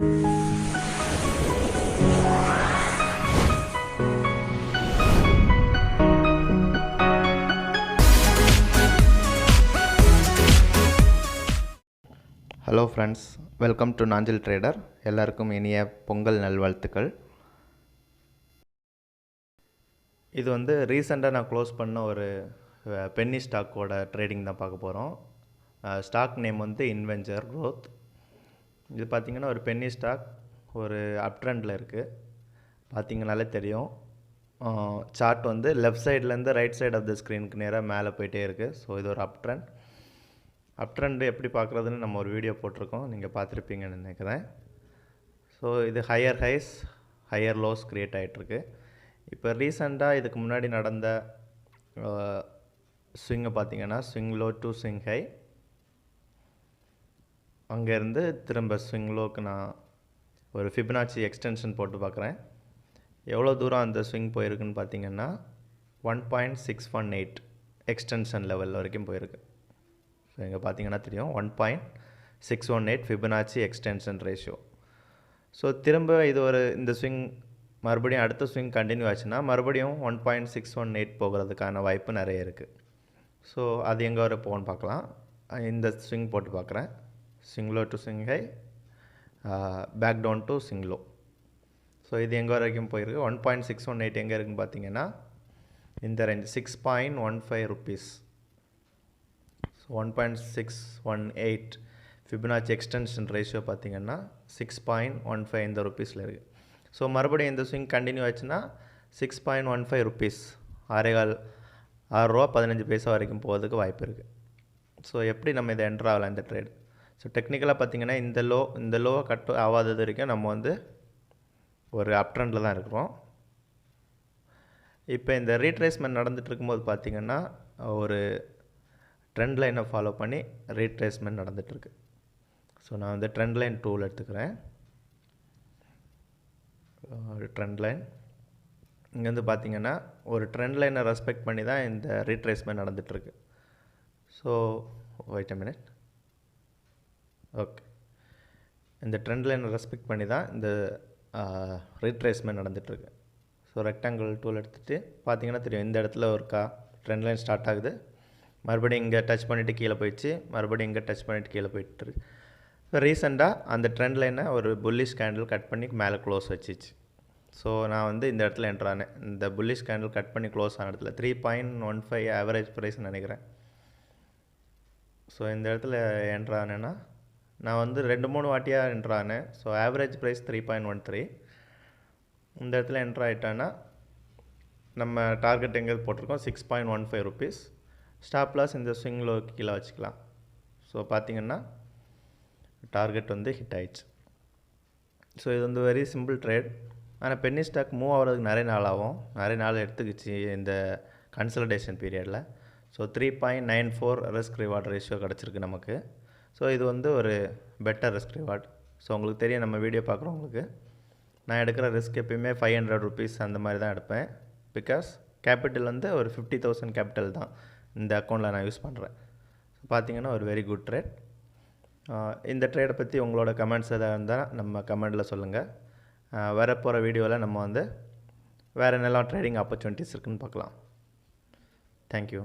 Hello friends, welcome to Nanjil trader. எல்லாருக்கும் இனிய பொங்கல் நல்வாழ்த்துக்கள். இது வந்து ரீசெண்டாக நான் க்ளோஸ் பண்ண ஒரு பென்னி ஸ்டாக்கோட ட்ரேடிங் தான் பார்க்க போகிறோம். ஸ்டாக் நேம் வந்து இன்வென்ச்சர் க்ரோத். இது பார்த்திங்கன்னா ஒரு பென்னி ஸ்டாக் ஒரு அப் ட்ரெண்டில் இருக்குது. பார்த்திங்கனாலே தெரியும். சார்ட் வந்து லெஃப்ட் சைட்லேருந்து ரைட் சைட் ஆஃப் த ஸ்க்ரீனுக்கு நேராக மேலே போயிட்டே இருக்குது. ஸோ இது ஒரு அப் ட்ரெண்ட். அப் ட்ரெண்டு எப்படி பார்க்குறதுன்னு நம்ம ஒரு வீடியோ போட்டிருக்கோம், நீங்கள் பார்த்துருப்பீங்கன்னு நினைக்கிறேன். ஸோ இது higher highs higher lows create ஆகிட்டுருக்கு. இப்போ ரீசெண்டாக இதுக்கு முன்னாடி நடந்த ஸ்விங்கை பார்த்திங்கன்னா swing low to swing high, அங்கேருந்து திரும்ப ஸ்விங் லோக்கு நான் ஒரு ஃபிபனாச்சி எக்ஸ்டென்ஷன் போட்டு பார்க்குறேன். எவ்வளோ தூரம் அந்த ஸ்விங் போயிருக்குன்னு பார்த்திங்கன்னா 1.618 எக்ஸ்டென்ஷன் லெவல் வரைக்கும் போயிருக்கு. ஸோ இங்கே பார்த்தீங்கன்னா தெரியும் 1.618 ஃபிபனாச்சி எக்ஸ்டென்ஷன் ரேஷியோ. ஸோ திரும்ப இது ஒரு இந்த ஸ்விங் மறுபடியும் அடுத்த ஸ்விங் கண்டினியூ ஆச்சுன்னா மறுபடியும் 1.618 போகிறதுக்கான வாய்ப்பு நிறைய இருக்குது. ஸோ அது எங்கே வரை போகணும்னு பார்க்கலாம். இந்த ஸ்விங் போட்டு பார்க்குறேன். Swing low to swing high, back down to swing low. So இது எங்கே வரைக்கும் போயிருக்கு. 1.618 எங்கே இருக்குதுன்னு பார்த்தீங்கன்னா இந்த range 6.15 rupees. 1.618 Fibonacci extension ratio பார்த்திங்கன்னா 6.15 இந்த ருபீஸில் இருக்குது. ஸோ மறுபடியும் இந்த ஸ்விங் கண்டினியூ ஆச்சுன்னா 6.15 ருபீஸ், 6.15 வரைக்கும் போகிறதுக்கு வாய்ப்பு இருக்குது. ஸோ எப்படி நம்ம இதை என்ட்ரு ஆகலாம் இந்த ட்ரேட். ஸோ டெக்னிக்கலாக பார்த்திங்கன்னா இந்த லோவை கட் ஆகாதது வரைக்கும் நம்ம வந்து ஒரு அப் ட்ரெண்டில் தான் இருக்கிறோம். இப்போ இந்த ரீட்ரேஸ்மெண்ட் நடந்துகிட்டு இருக்கும்போது பார்த்திங்கன்னா ஒரு ட்ரெண்ட் லைனை ஃபாலோ பண்ணி ரீட்ரேஸ்மெண்ட் நடந்துகிட்ருக்கு. ஸோ நான் வந்து ட்ரெண்ட் லைன் டூல் எடுத்துக்கிறேன். ட்ரெண்ட் லைன் இங்கேருந்து பார்த்திங்கன்னா ஒரு ட்ரெண்ட் லைனை ரெஸ்பெக்ட் பண்ணி தான் இந்த ரீட்ரேஸ்மெண்ட் நடந்துகிட்ருக்கு. So wait a minute. Okay, இந்த ட்ரெண்ட் லைனை ரெஸ்பெக்ட் பண்ணி தான் இந்த ரீட்ரேஸ்மெண்ட் நடந்துகிட்ருக்கு. ஸோ ரெக்டாங்கிள் டூல் எடுத்துகிட்டு பார்த்திங்கன்னா தெரியும் இந்த இடத்துல ஒரு ட்ரெண்ட் லைன் ஸ்டார்ட் ஆகுது, மறுபடியும் இங்கே டச் பண்ணிவிட்டு கீழே போயிடுச்சு, மறுபடியும் இங்கே டச் பண்ணிவிட்டு கீழே போயிட்டுருக்கு. ஸோ ரீசெண்டாக அந்த ட்ரெண்ட் லைனை ஒரு புல்லிஷ் கேண்டில் கட் பண்ணி மேலே க்ளோஸ் வச்சிச்சு. ஸோ நான் வந்து இந்த இடத்துல என்ட்ரானேன். இந்த புல்லிஷ் கேண்டில் கட் பண்ணி க்ளோஸ் ஆன இடத்துல 3.15 ஆவரேஜ் ப்ரைஸ்ன்னு நினைக்கிறேன். ஸோ இந்த இடத்துல என்ட்ரானேன்னா நான் வந்து 2-3 வாட்டியாக என்ட்ரானேன். So average price 3.13. இந்த இடத்துல என்ட்ரு ஆகிட்டான்னா நம்ம டார்கெட் எங்கே போட்டிருக்கோம் 6.15 ருபீஸ். ஸ்டாப் லாஸ் இந்த ஸ்விங் லோ கீழே வச்சுக்கலாம். ஸோ பார்த்திங்கன்னா டார்கெட் வந்து ஹிட் ஆயிடுச்சு. ஸோ இது வந்து வெரி சிம்பிள் ட்ரேட். ஆனால் பென்னி ஸ்டாக் மூவ் ஆகிறதுக்கு நிறைய நாள் ஆகும், நிறைய நாள் எடுத்துக்கிச்சு இந்த கன்சல்டேஷன் பீரியடில். ஸோ 3.94 ரிஸ்க் ரிவார்ட் ரேஷியோ கிடச்சிருக்கு நமக்கு. ஸோ இது வந்து ஒரு பெட்டர் ரிஸ்க் ரிவார்ட். ஸோ உங்களுக்கு தெரியும், நம்ம வீடியோ பார்க்குறவங்களுக்கு நான் எடுக்கிற ரிஸ்க் எப்பயுமே 500 ருபீஸ் அந்த மாதிரி தான் எடுப்பேன். பிகாஸ் கேபிட்டல் வந்து ஒரு 50,000 கேபிட்டல் தான் இந்த அக்கௌண்ட்டில் நான் யூஸ் பண்ணுறேன். ஸோ பார்த்திங்கன்னா ஒரு வெரி குட் ட்ரேட். இந்த ட்ரேடை பற்றி உங்களோட கமெண்ட்ஸ் எதாவது இருந்தால் நம்ம கமெண்டில் சொல்லுங்கள். வரப்போகிற வீடியோவில் நம்ம வந்து வேறு என்னெல்லாம் ட்ரேடிங் ஆப்பர்ச்சுனிட்டிஸ் இருக்குதுன்னு பார்க்கலாம். தேங்க்யூ.